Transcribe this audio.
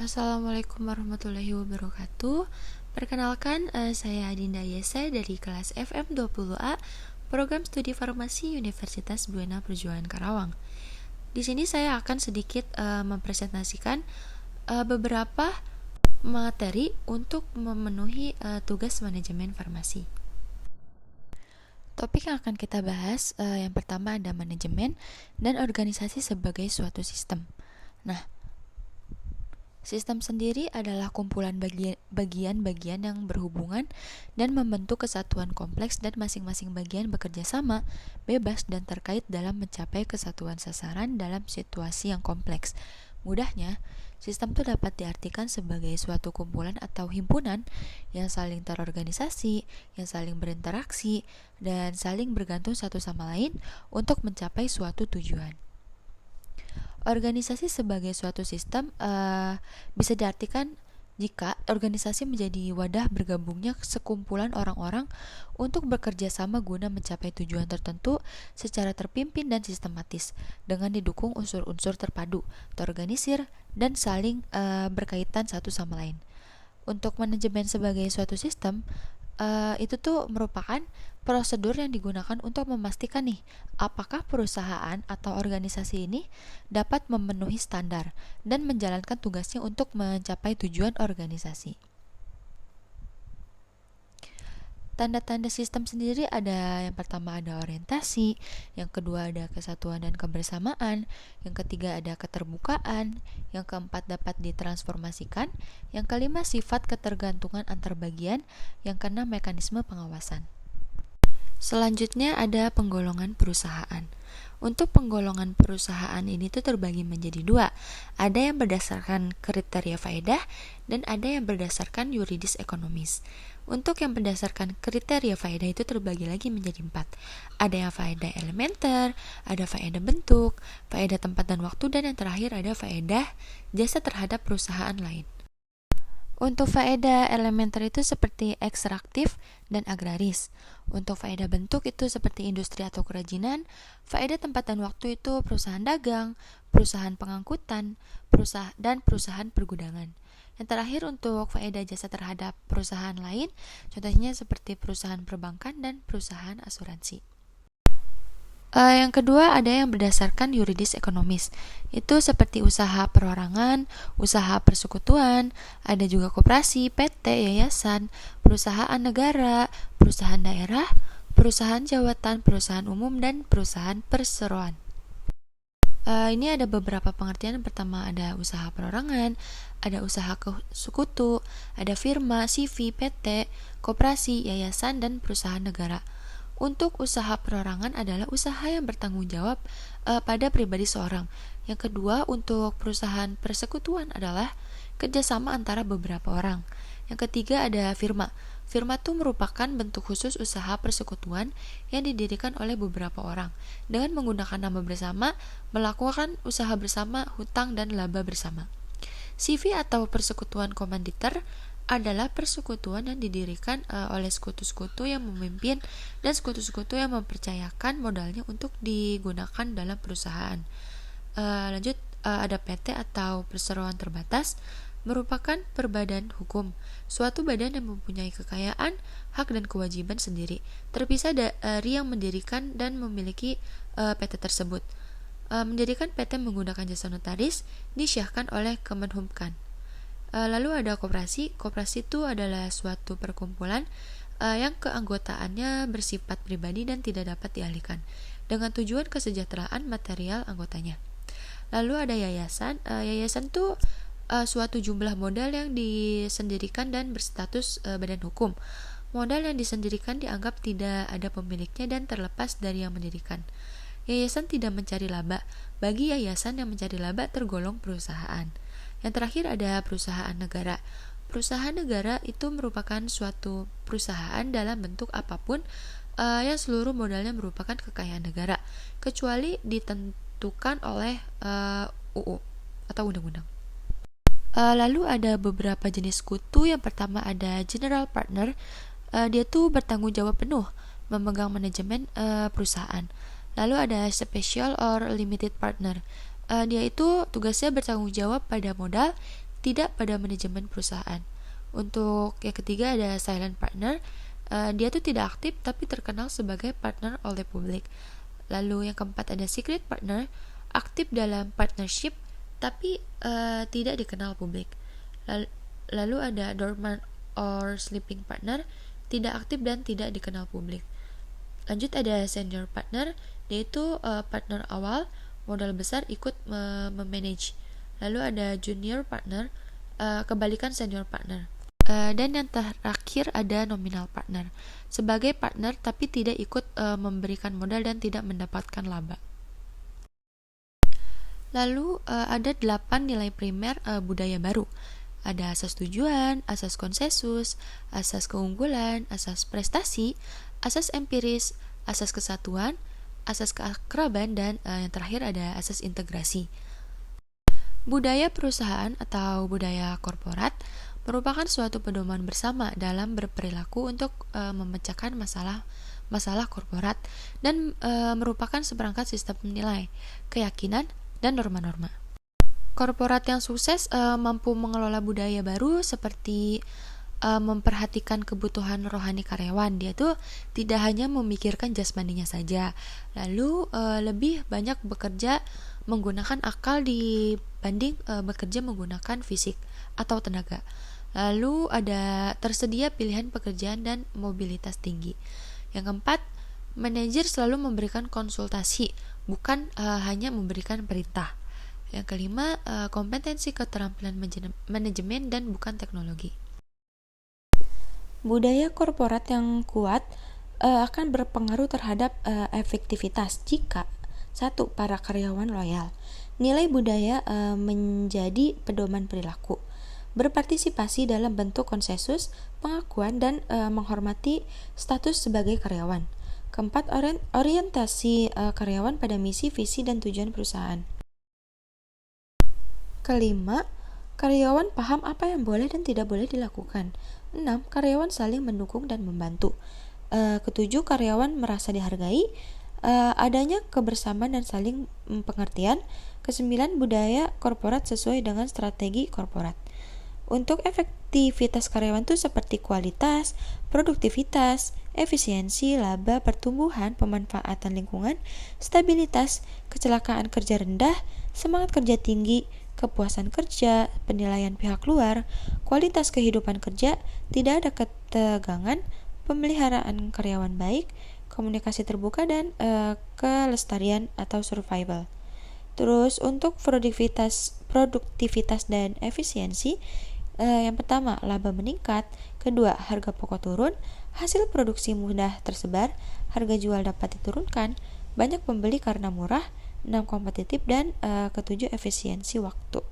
Assalamualaikum warahmatullahi wabarakatuh. Perkenalkan, saya Adinda Yese dari kelas FM20A, Program Studi Farmasi Universitas Buena Perjuangan Karawang. Di sini saya akan sedikit mempresentasikan beberapa materi untuk memenuhi tugas manajemen farmasi. Topik yang akan kita bahas yang pertama ada manajemen dan organisasi sebagai suatu sistem. Nah, sistem sendiri adalah kumpulan bagian-bagian yang berhubungan dan membentuk kesatuan kompleks dan masing-masing bagian bekerja sama, bebas dan terkait dalam mencapai kesatuan sasaran dalam situasi yang kompleks. Mudahnya, sistem itu dapat diartikan sebagai suatu kumpulan atau himpunan yang saling terorganisasi, yang saling berinteraksi, dan saling bergantung satu sama lain untuk mencapai suatu tujuan. Organisasi sebagai suatu sistem bisa diartikan jika organisasi menjadi wadah bergabungnya sekumpulan orang-orang untuk bekerja sama guna mencapai tujuan tertentu secara terpimpin dan sistematis dengan didukung unsur-unsur terpadu, terorganisir, dan saling berkaitan satu sama lain. Untuk manajemen sebagai suatu sistem, itu tuh merupakan prosedur yang digunakan untuk memastikan nih apakah perusahaan atau organisasi ini dapat memenuhi standar dan menjalankan tugasnya untuk mencapai tujuan organisasi. Tanda-tanda sistem sendiri ada, yang pertama ada orientasi, yang kedua ada kesatuan dan kebersamaan, yang ketiga ada keterbukaan, yang keempat dapat ditransformasikan, yang kelima sifat ketergantungan antar bagian, yang keenam mekanisme pengawasan. Selanjutnya ada penggolongan perusahaan. Untuk penggolongan perusahaan ini tuh terbagi menjadi dua. Ada yang berdasarkan kriteria faedah dan ada yang berdasarkan yuridis ekonomis. Untuk yang berdasarkan kriteria faedah itu terbagi lagi menjadi 4. Ada yang faedah elementer, ada faedah bentuk, faedah tempat dan waktu, dan yang terakhir ada faedah jasa terhadap perusahaan lain. Untuk faedah elementer itu seperti ekstraktif dan agraris. Untuk faedah bentuk itu seperti industri atau kerajinan. Faedah tempat dan waktu itu perusahaan dagang, perusahaan pengangkutan, dan perusahaan pergudangan. Yang terakhir untuk faedah jasa terhadap perusahaan lain, contohnya seperti perusahaan perbankan dan perusahaan asuransi. Yang kedua ada yang berdasarkan yuridis ekonomis. Itu seperti usaha perorangan, usaha persekutuan, ada juga koperasi, PT, yayasan, perusahaan negara, perusahaan daerah, perusahaan jawatan, perusahaan umum, dan perusahaan perseroan. Ini ada beberapa pengertian. Yang pertama ada usaha perorangan, ada usaha sekutu, ada firma, CV, PT, koperasi, yayasan, dan perusahaan negara. Untuk usaha perorangan adalah usaha yang bertanggung jawab pada pribadi seorang. Yang kedua, untuk perusahaan persekutuan adalah kerjasama antara beberapa orang. Yang ketiga ada firma. Firma itu merupakan bentuk khusus usaha persekutuan yang didirikan oleh beberapa orang dengan menggunakan nama bersama, melakukan usaha bersama, hutang dan laba bersama. CV atau persekutuan komanditer adalah persekutuan yang didirikan oleh sekutu-sekutu yang memimpin dan sekutu-sekutu yang mempercayakan modalnya untuk digunakan dalam perusahaan. Lanjut, ada PT atau perseroan terbatas, merupakan perbadan hukum, suatu badan yang mempunyai kekayaan, hak dan kewajiban sendiri, terpisah dari yang mendirikan dan memiliki PT tersebut. Menjadikan PT menggunakan jasa notaris disyahkan oleh Kemenhumkan. Lalu ada koperasi. Koperasi itu adalah suatu perkumpulan yang keanggotaannya bersifat pribadi dan tidak dapat dialihkan dengan tujuan kesejahteraan material anggotanya. Lalu ada yayasan. Yayasan itu suatu jumlah modal yang disendirikan dan berstatus badan hukum. Modal yang disendirikan dianggap tidak ada pemiliknya dan terlepas dari yang mendirikan. Yayasan tidak mencari laba. Bagi yayasan yang mencari laba tergolong perusahaan. Yang terakhir ada perusahaan negara. Perusahaan negara itu merupakan suatu perusahaan dalam bentuk apapun yang seluruh modalnya merupakan kekayaan negara, kecuali ditentukan oleh UU atau undang-undang. Lalu ada beberapa jenis sekutu. Yang pertama ada general partner. Dia tuh bertanggung jawab penuh memegang manajemen perusahaan. Lalu ada special or limited partner. Dia itu tugasnya bertanggung jawab pada modal, tidak pada manajemen perusahaan. Untuk yang ketiga ada silent partner. Dia tuh tidak aktif tapi terkenal sebagai partner oleh publik. Lalu yang keempat ada secret partner, aktif dalam partnership tapi tidak dikenal publik. Lalu ada dormant or sleeping partner, tidak aktif dan tidak dikenal publik. Lanjut ada senior partner, yaitu partner awal, modal besar ikut memanage. Lalu ada junior partner, kebalikan senior partner. Dan yang terakhir ada nominal partner, sebagai partner tapi tidak ikut memberikan modal dan tidak mendapatkan laba. Lalu ada 8 nilai primer budaya baru. Ada asas tujuan, asas konsensus, asas keunggulan, asas prestasi, asas empiris, asas kesatuan, asas keakraban, dan yang terakhir ada asas integrasi. Budaya perusahaan atau budaya korporat merupakan suatu pedoman bersama dalam berperilaku untuk memecahkan masalah korporat dan merupakan seperangkat sistem nilai, keyakinan, dan norma-norma. Korporat yang sukses mampu mengelola budaya baru seperti memperhatikan kebutuhan rohani karyawan. Dia tuh tidak hanya memikirkan jasmaninya saja, lalu lebih banyak bekerja menggunakan akal dibanding bekerja menggunakan fisik atau tenaga. Lalu ada tersedia pilihan pekerjaan dan mobilitas tinggi. Yang keempat, manajer selalu memberikan konsultasi, bukan hanya memberikan perintah. Yang kelima, kompetensi keterampilan manajemen dan bukan teknologi. Budaya korporat yang kuat akan berpengaruh terhadap efektivitas jika 1. Para karyawan loyal. Nilai budaya menjadi pedoman perilaku. Berpartisipasi dalam bentuk konsensus, pengakuan, dan menghormati status sebagai karyawan. Keempat, orientasi karyawan pada misi, visi, dan tujuan perusahaan. Kelima, karyawan paham apa yang boleh dan tidak boleh dilakukan. 6. Karyawan saling mendukung dan membantu. Ketujuh, karyawan merasa dihargai, adanya kebersamaan dan saling pengertian. Kesembilan, budaya korporat sesuai dengan strategi korporat. Untuk efektivitas karyawan itu seperti kualitas, produktivitas, efisiensi, laba, pertumbuhan, pemanfaatan lingkungan, stabilitas, kecelakaan kerja rendah, semangat kerja tinggi, kepuasan kerja, penilaian pihak luar, kualitas kehidupan kerja, tidak ada ketegangan, pemeliharaan karyawan baik, komunikasi terbuka, dan kelestarian atau survival. Terus untuk produktivitas dan efisiensi, yang pertama, laba meningkat. Kedua, harga pokok turun, hasil produksi mudah tersebar, harga jual dapat diturunkan, banyak pembeli karena murah. 6. Kompetitif, dan ketujuh, efisiensi waktu.